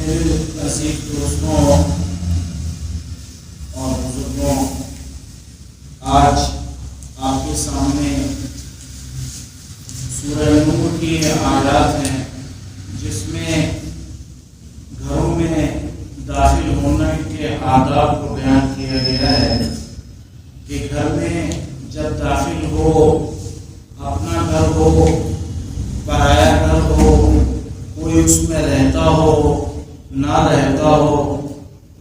میرے عزیز دوستوں اور بزرگوں، آج آپ کے سامنے سورہ نور کی آیات ہیں جس میں گھروں میں داخل ہونے کے آداب کو بیان کیا گیا ہے کہ گھر میں جب داخل ہو، اپنا گھر ہو، پرایا گھر ہو، کوئی اس میں رہتا ہو نہ رہتا ہو،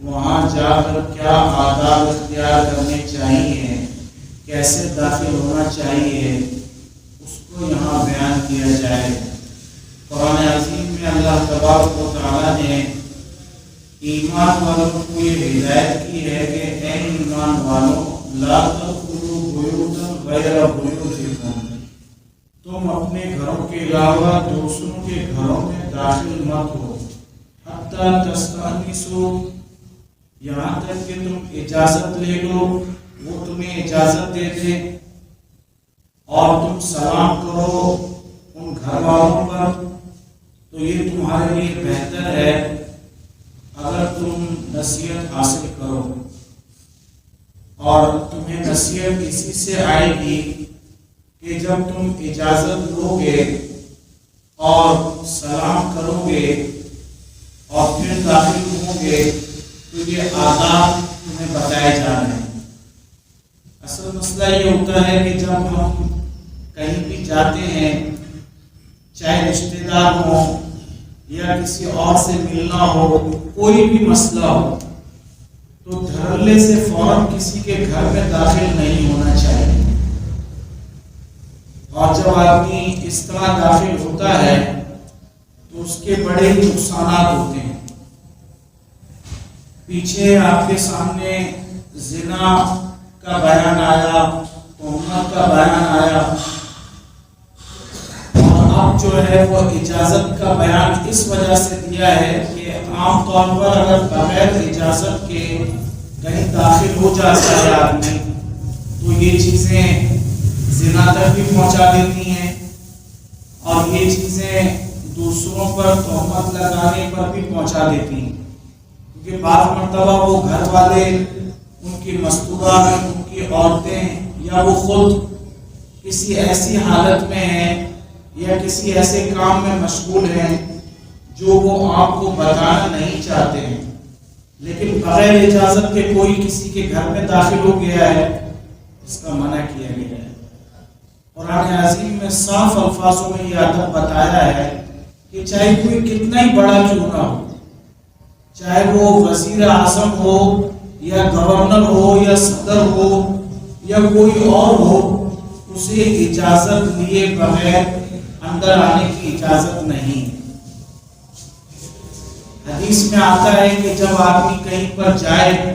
وہاں جا کر کیا آداب اختیار کرنے چاہیے، کیسے داخل ہونا چاہیے، اس کو یہاں بیان کیا جائے۔ قرآن عظیم میں اللہ تبارک و تعالیٰ نے ایمان والوں کو یہ ہدایت کی ہے کہ اے ایمان والوں، لا تدخلوا بیوتا غیر بیوتکم، تم اپنے گھروں کے علاوہ دوسروں کے گھروں میں داخل مت ہو، حتی تستأنسوا، یہاں تک کہ تم اجازت لے لو، وہ تمہیں اجازت دے دے، اور تم سلام کرو ان گھر والوں پر، تو یہ تمہارے لیے بہتر ہے اگر تم نصیحت حاصل کرو۔ اور تمہیں نصیحت اسی سے آئے گی کہ جب تم اجازت لو گے اور سلام کرو گے اور پھر داخل ہو گے تو یہ آداب تمہیں بتائے جا رہے ہیں۔ اصل مسئلہ یہ ہوتا ہے کہ جب ہم کہیں بھی جاتے ہیں، چاہے رشتہ دار ہو یا کسی اور سے ملنا ہو، کوئی بھی مسئلہ ہو، تو دھڑلے سے فوراً کسی کے گھر میں داخل نہیں ہونا چاہیے۔ اور جب آدمی اس طرح داخل ہوتا ہے تو اس کے بڑے نقصانات ہوتے ہیں۔ پیچھے آپ کے سامنے زنا کا بیان آیا، تہمت کا بیان آیا، اور اب جو ہے وہ اجازت کا بیان اس وجہ سے دیا ہے کہ عام طور پر اگر بغیر اجازت کے کہیں داخل ہو جاتا ہے آدمی تو یہ چیزیں زنا تک بھی پہنچا دیتی ہیں، اور یہ چیزیں دوسروں پر تہمت لگانے پر بھی پہنچا دیتی ہیں، کیونکہ بعض مرتبہ وہ گھر والے، ان کی مستورات، ان کی عورتیں، یا وہ خود کسی ایسی حالت میں ہیں یا کسی ایسے کام میں مشغول ہیں جو وہ آپ کو بتانا نہیں چاہتے ہیں، لیکن بغیر اجازت کے کوئی کسی کے گھر میں داخل ہو گیا ہے، اس کا منع کیا گیا ہے۔ قرآن عظیم میں صاف الفاظوں میں یہ ادب بتایا ہے کہ چاہے کوئی کتنا ہی بڑا کیوں نہ ہو، چاہے وہ وزیر اعظم ہو یا گورنر ہو یا صدر ہو یا کوئی اور ہو، اسے اجازت لیے بغیر اندر آنے کی اجازت نہیں۔ حدیث میں آتا ہے کہ جب آدمی کہیں پر جائے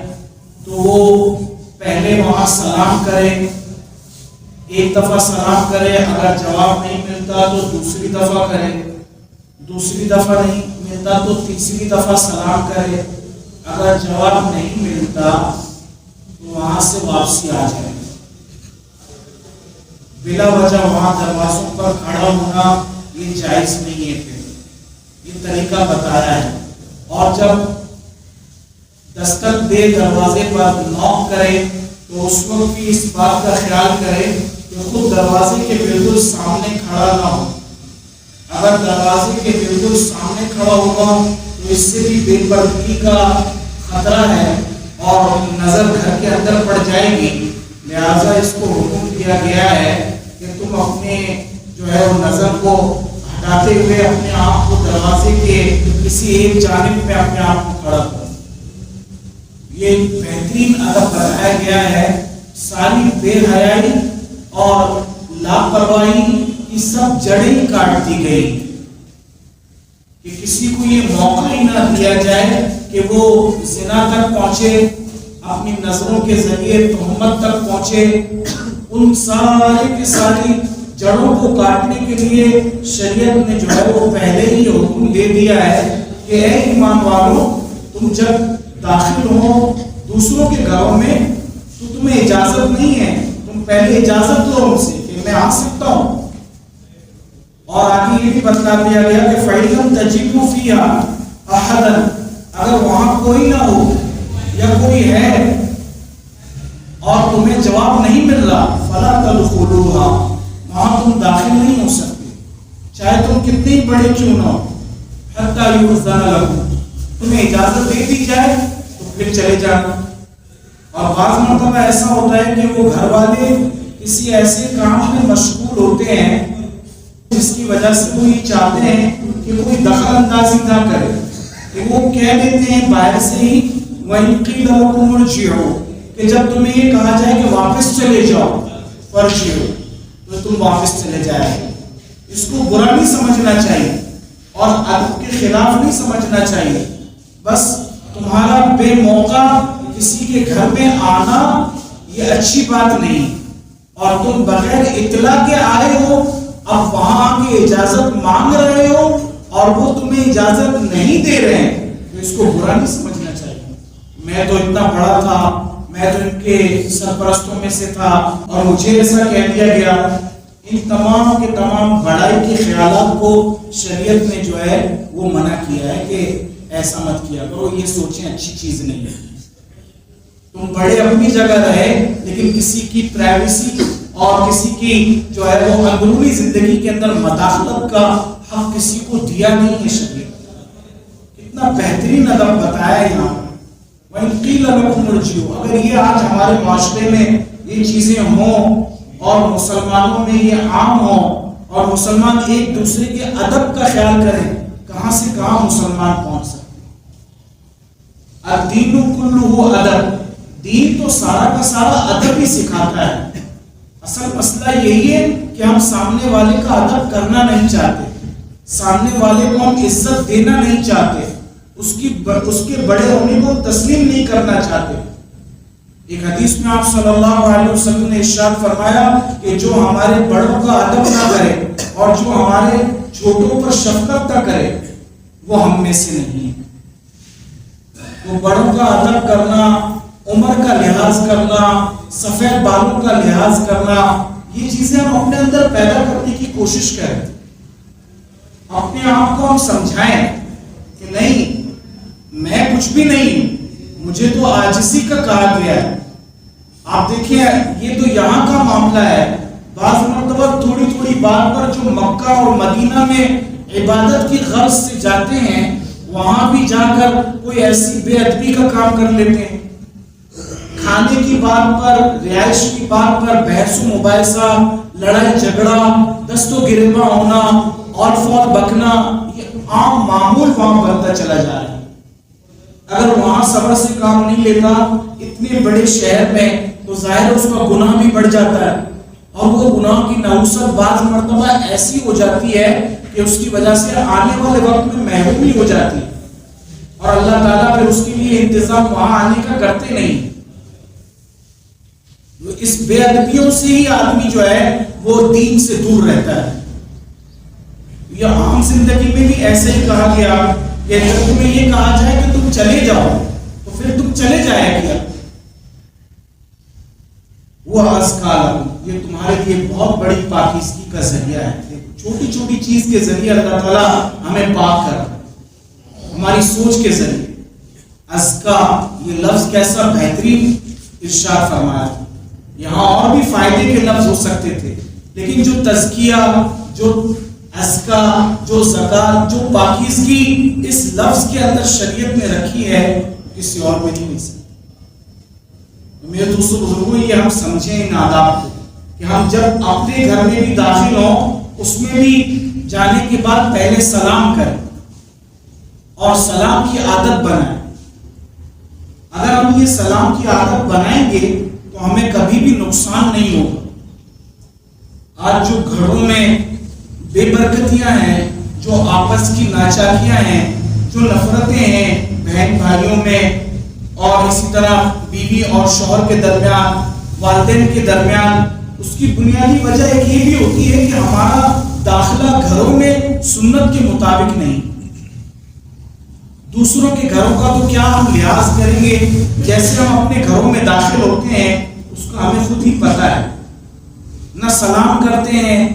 تو وہ پہلے وہاں سلام کرے، ایک دفعہ سلام کرے، اگر جواب نہیں ملتا تو دوسری دفعہ کرے، دوسری دفعہ نہیں ملتا تو تیسری دفعہ سلام کرے، اگر جواب نہیں ملتا تو وہاں سے واپسی آ جائے۔ بلا وجہ وہاں دروازوں پر کھڑا ہونا یہ جائز نہیں ہے، پھر یہ طریقہ بتایا ہے۔ اور جب دستک دے دروازے پر نوک کرے تو اس وقت بھی اس بات کا خیال کرے کہ خود دروازے کے بالکل سامنے کھڑا نہ ہو۔ اگر دروازے کے بالکل سامنے کھڑا ہوگا تو اس سے بھی بے پردگی کا خطرہ ہے اور نظر گھر کے اندر پڑ جائے گی، لہذا اس کو حکم دیا گیا ہے کہ تم اپنے جو ہے وہ نظر کو ہٹاتے ہوئے اپنے آپ کو دروازے کے کسی ایک جانب میں اپنے آپ کو کھڑا کرو۔ یہ بہترین ادب بتایا گیا ہے۔ ساری بے حیائی اور لاپرواہی کی سب جڑیں کاٹ دی گئی کہ کسی کو یہ موقع ہی نہ دیا جائے کہ وہ زنا تک پہنچے، اپنی نظروں کے ذریعے تہمت تک پہنچے۔ ان سارے کے ساری جڑوں کو کاٹنے کے لیے شریعت نے جو ہے وہ پہلے ہی حکم دے دیا ہے کہ اے ایمان والوں، تم جب داخل ہو دوسروں کے گھروں میں تو تمہیں اجازت نہیں ہے، تم پہلے اجازت لو ان سے کہ میں آ سکتا ہوں۔ اور آگے یہ بھی بتلا دیا گیا کہ فَإِلَّمْ تَجِدُوا فِيهَا، احدا، اگر وہاں کوئی نہ ہو یا کوئی ہے اور تمہیں جواب نہیں مل رہا، فلا تدخلوها، وہاں تم داخل نہیں ہو سکتے، چاہے تم کتنے بڑے کیوں نہ ہو، حتی یؤذن لکم، تمہیں اجازت دے دی جائے تو پھر چلے جانا۔ اور بعض مرتبہ ایسا ہوتا ہے کہ وہ گھر والے کسی ایسے کام میں مشغول ہوتے ہیں جس کی وجہ سے وہ یہ چاہتے ہیں کہ کوئی دخل اندازی نہ کرے، کہ وہ کہہ دیتے ہیں باہر سے ہی وَإِن قِيلَ لَكُمُ ارْجِعُوا، کہ جب تمہیں یہ کہا جائے کہ واپس چلے جاؤ، فارجعوا، تو تم واپس چلے جائے۔ اس کو برا نہیں سمجھنا چاہیے اور ادب کے خلاف نہیں سمجھنا چاہیے، بس تمہارا بے موقع کسی کے گھر میں آنا یہ اچھی بات نہیں، اور تم بغیر اطلاع کے آئے ہو، اب وہاں آ کے اجازت مانگ رہے ہو اور وہ تمہیں اجازت نہیں دے رہے ہیں، تو اس کو برا نہیں سمجھنا چاہیے۔ میں تو اتنا بڑا تھا، میں تو ان کے سرپرستوں میں سے تھا اور مجھے ایسا کہہ دیا گیا، ان تمام کے تمام بڑائی کے خیالات کو شریعت نے جو ہے وہ منع کیا ہے کہ ایسا مت کیا کرو، یہ سوچیں اچھی چیز نہیں ہے۔ تم بڑے اپنی جگہ رہے لیکن کسی کی پرائیویسی اور کسی کی جو ہے وہ اندرونی زندگی کے اندر مداخلت کا حق کسی کو دیا نہیں ہے شریعت۔ کتنا بہترین ادب بتایا ہے یہاں۔ وَإِن قِيلَ لَكُمُ ارْجِعُوا، اگر یہ آج ہمارے معاشرے میں یہ چیزیں ہوں اور مسلمانوں میں یہ عام ہوں اور مسلمان ایک دوسرے کے ادب کا خیال کریں، کہاں سے کہاں مسلمان پہنچ سکتے ہیں۔ الدین کلہ ادب، دین تو سارا کا سارا ادب ہی سکھاتا ہے۔ اصل مسئلہ یہی ہے کہ ہم سامنے والے کا ادب کرنا نہیں چاہتے، سامنے والے کو ہم عزت دینا نہیں چاہتے، اس کے بڑے ہونے کو تسلیم نہیں کرنا چاہتے۔ ایک حدیث میں آپ صلی اللہ علیہ وسلم نے ارشاد فرمایا کہ جو ہمارے بڑوں کا ادب نہ کرے اور جو ہمارے چھوٹوں پر شفقت نہ کرے وہ ہم میں سے نہیں ہے۔ تو بڑوں کا ادب کرنا، عمر کا لحاظ کرنا، سفید بالوں کا لحاظ کرنا، یہ چیزیں ہم اپنے اندر پیدا کرنے کی کوشش کریں، اپنے آپ کو ہم سمجھائیں کہ نہیں میں کچھ بھی نہیں، مجھے تو عاجزی کا کہا گیا ہے۔ آپ دیکھیں یہ تو یہاں کا معاملہ ہے، بعض مرتبہ تھوڑی تھوڑی بات پر جو مکہ اور مدینہ میں عبادت کی غرض سے جاتے ہیں وہاں بھی جا کر کوئی ایسی بے ادبی کا کام کر لیتے ہیں، کھانے کی بات پر، رہائش کی بات پر بحث و مباحثہ، لڑائی جھگڑا، دست و گریباں ہونا اور فور بکنا، یہ عام معمول وہاں بنتا چلا جا رہا ہے۔ اگر وہاں صبر سے کام نہیں لیتا اتنے بڑے شہر میں تو ظاہر اس کا گناہ بھی بڑھ جاتا ہے، اور وہ گناہ کی نحوست بعض مرتبہ ایسی ہو جاتی ہے کہ اس کی وجہ سے آنے والے وقت میں محرومی ہو جاتی ہے، اور اللہ تعالیٰ پھر اس کے لیے انتظام وہاں آنے کا کرتے نہیں۔ اس بے ادبیوں سے ہی آدمی جو ہے وہ دین سے دور رہتا ہے۔ یہ عام زندگی میں بھی ایسے ہی کہا گیا کہ جب تمہیں یہ کہا جائے کہ تم چلے جاؤ تو پھر تم چلے جایا کیا، وہ ازکار، یہ تمہارے لیے بہت بڑی پاکیزگی کا ذریعہ ہے۔ چھوٹی چھوٹی چیز کے ذریعے اللہ تعالیٰ ہمیں پاک کر، ہماری سوچ کے ذریعے۔ ازکا یہ لفظ کیسا بہترین ارشاد فرمایا، یہاں اور بھی فائدے کے لفظ ہو سکتے تھے، لیکن جو تزکیہ، جو ازکا، جو زکات، جو پاکیزگی اس لفظ کے اندر شریعت نے رکھی ہے کسی اور میں نہیں مل سکتی۔ میرے دوستوں بزرگوں، یہ ہم سمجھیں ان آداب کو کہ ہم جب اپنے گھر میں بھی داخل ہوں اس میں بھی جانے کے بعد پہلے سلام کریں اور سلام کی عادت بنائیں۔ اگر ہم یہ سلام کی عادت بنائیں گے تو ہمیں کبھی بھی نقصان نہیں ہوگا۔ آج جو گھروں میں بے برکتیاں ہیں، جو آپس کی ناچاکیاں ہیں، جو نفرتیں ہیں بہن بھائیوں میں، اور اسی طرح بیوی اور شوہر کے درمیان، والدین کے درمیان، اس کی بنیادی وجہ ایک یہ بھی ہوتی ہے کہ ہمارا داخلہ گھروں میں سنت کے مطابق نہیں۔ دوسروں کے گھروں کا تو کیا ہم لحاظ کریں گے، جیسے ہم اپنے گھروں میں داخل ہوتے ہیں اس کا ہمیں خود ہی پتہ ہے، نہ سلام کرتے ہیں،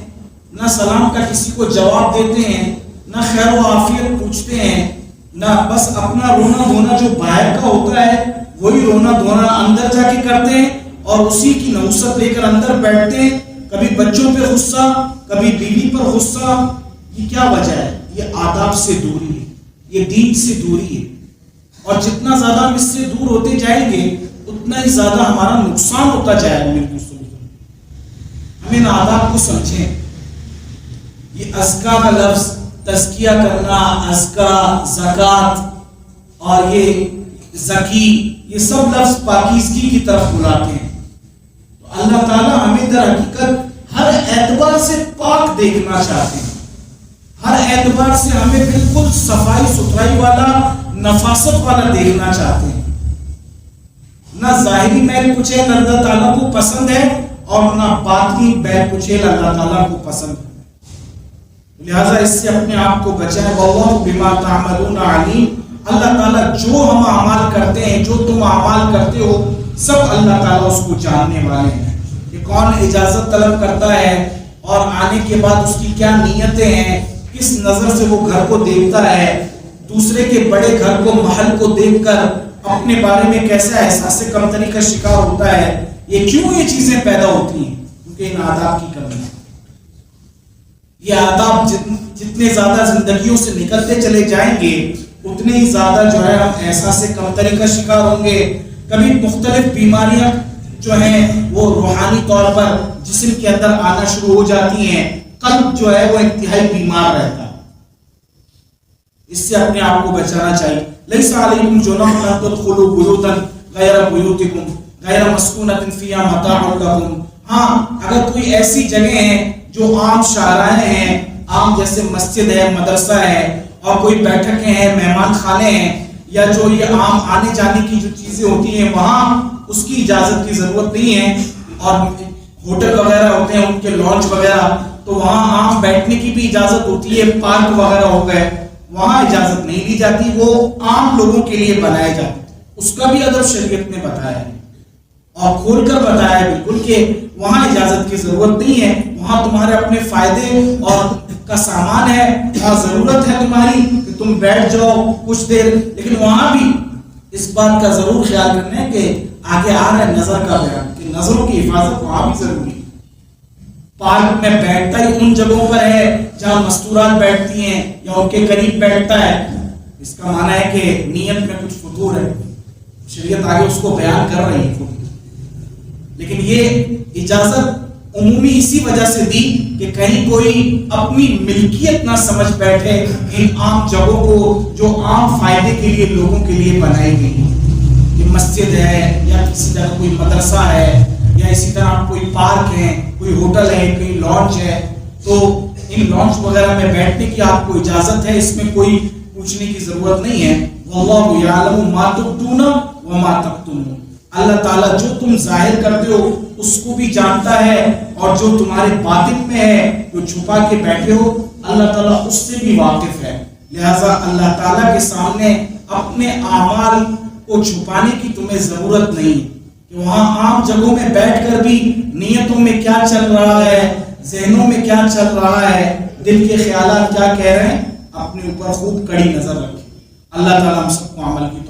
نہ سلام کا کسی کو جواب دیتے ہیں، نہ خیر و عافیت پوچھتے ہیں، نہ بس اپنا رونا دھونا جو باہر کا ہوتا ہے وہی رونا دھونا اندر جا کے کرتے ہیں اور اسی کی نوست لے کر اندر بیٹھتے ہیں. کبھی بچوں پہ غصہ، کبھی بیوی پر غصہ. یہ کیا وجہ ہے؟ یہ آداب سے دوری ہے، یہ دین سے دوری ہے. اور جتنا زیادہ ہم اس سے دور ہوتے جائیں گے اتنا ہی زیادہ ہمارا نقصان ہوتا جائے گا. میرے دوستوں، ہمیں ان آداب کو سمجھیں. یہ ازکا کا لفظ، تزکیہ کرنا، ازکا، زکات اور یہ زکی، یہ سب لفظ پاکیزگی کی طرف بلاتے ہیں. تو اللہ تعالیٰ ہمیں در حقیقت ہر اعتبار سے پاک دیکھنا چاہتے ہیں. ہر اعتبار سے ہمیں بالکل صفائی ستھرائی والا، نفاست والا دیکھنا چاہتے ہیں. نہ ظاہری میل کچیل اللہ تعالیٰ کو پسند ہے اور نہ باطنی میل کچیل اللہ تعالیٰ کو پسند ہے. لہذا اس سے اپنے آپ کو بچائیں. واللہ بما تعملون علیم. اللہ تعالیٰ جو ہم اعمال کرتے ہیں، جو تم اعمال کرتے ہو، سب اللہ تعالیٰ اس کو جاننے والے ہیں. کہ کون اجازت طلب کرتا ہے اور آنے کے بعد اس کی کیا نیتیں ہیں، کس نظر سے وہ گھر کو دیکھتا ہے، دوسرے کے بڑے گھر کو، محل کو دیکھ کر اپنے بارے میں کیسا احساس کمتری کا شکار ہوتا ہے. یہ کیوں یہ چیزیں پیدا ہوتی ہیں؟ کیونکہ ان آداب کی کمی ہے. یہ آداب جتنے زیادہ زندگیوں سے نکلتے چلے جائیں گے اتنے ہی زیادہ جو ہے ہم احساس کمتری کا شکار ہوں گے. کبھی مختلف بیماریاں جو ہیں وہ روحانی طور پر جسم کے اندر آنا شروع ہو جاتی ہیں. قلب جو ہے وہ انتہائی بیمار رہتا ہے. اس سے اپنے آپ کو بچانا چاہیے. لیس علیکم جناح ان تدخلوا بیوتا غیر بیوتکم غیر مسکونۃ فیہا متاع لکم. ہاں، اگر کوئی ایسی جگہ ہیں جو عام شاہراہیں ہیں، عام جیسے مسجد ہے، مدرسہ ہے، اور کوئی بیٹھکیں ہیں، مہمان خانے ہیں، یا جو یہ عام آنے جانے کی جو چیزیں ہوتی ہیں، وہاں اس کی اجازت کی ضرورت نہیں ہے. اور ہوٹل وغیرہ ہوتے ہیں، ان کے لانچ وغیرہ، تو وہاں عام بیٹھنے کی بھی اجازت ہوتی ہے. پارک وغیرہ ہو گئے، وہاں اجازت نہیں دی جاتی، وہ عام لوگوں کے لیے بنائے جاتے. اس کا بھی ادب شریعت نے بتایا ہے اور کھول کر بتایا ہے بالکل کہ وہاں اجازت کی ضرورت نہیں ہے. وہاں تمہارے اپنے فائدے اور کا سامان ہے، وہاں ضرورت ہے تمہاری کہ تم بیٹھ جاؤ کچھ دیر. لیکن وہاں بھی اس بات کا ضرور خیال رکھنا ہے کہ آگے آ رہا ہے نظر کا بیان، کہ نظروں کی حفاظت وہاں بھی ضروری ہے. پارک میں بیٹھتا ہی ان جگہوں پر ہے جہاں مستورات بیٹھتی ہیں یا ان کے قریب بیٹھتا ہے. اس کا معنی ہے کہ نیت میں کچھ فتور ہے. شریعت آگے اس کو بیان کر رہی ہے. لیکن یہ اجازت عمومی اسی وجہ سے دی کہ کہیں کوئی اپنی ملکیت نہ سمجھ بیٹھے ان عام جگہوں کو جو عام فائدے کے لیے لوگوں کے لیے بنائی گئی ہیں. یہ مسجد ہے یا کسی طرح کوئی مدرسہ ہے یا اسی طرح کوئی پارک ہے، کوئی ہوٹل ہے، کوئی لانچ ہے، تو ان لانچ وغیرہ میں بیٹھنے کی آپ کو اجازت ہے. اس میں کوئی پوچھنے کی ضرورت نہیں ہے. واللہ یعلم ما تبدون وما تکتمون. اللہ تعالیٰ جو تم ظاہر کرتے ہو اس کو بھی جانتا ہے اور جو تمہارے باطن میں ہے، جو چھپا کے بیٹھے ہو، اللہ تعالیٰ اس سے بھی واقف ہے. لہٰذا اللہ تعالیٰ کے سامنے اپنے اعمال کو چھپانے کی تمہیں ضرورت نہیں کہ وہاں عام جگہوں میں بیٹھ کر بھی نیتوں میں کیا چل رہا ہے، ذہنوں میں کیا چل رہا ہے، دل کے خیالات کیا کہہ رہے ہیں، اپنے اوپر خوب کڑی نظر رکھیں. اللہ تعالیٰ ہم سب کو عمل کی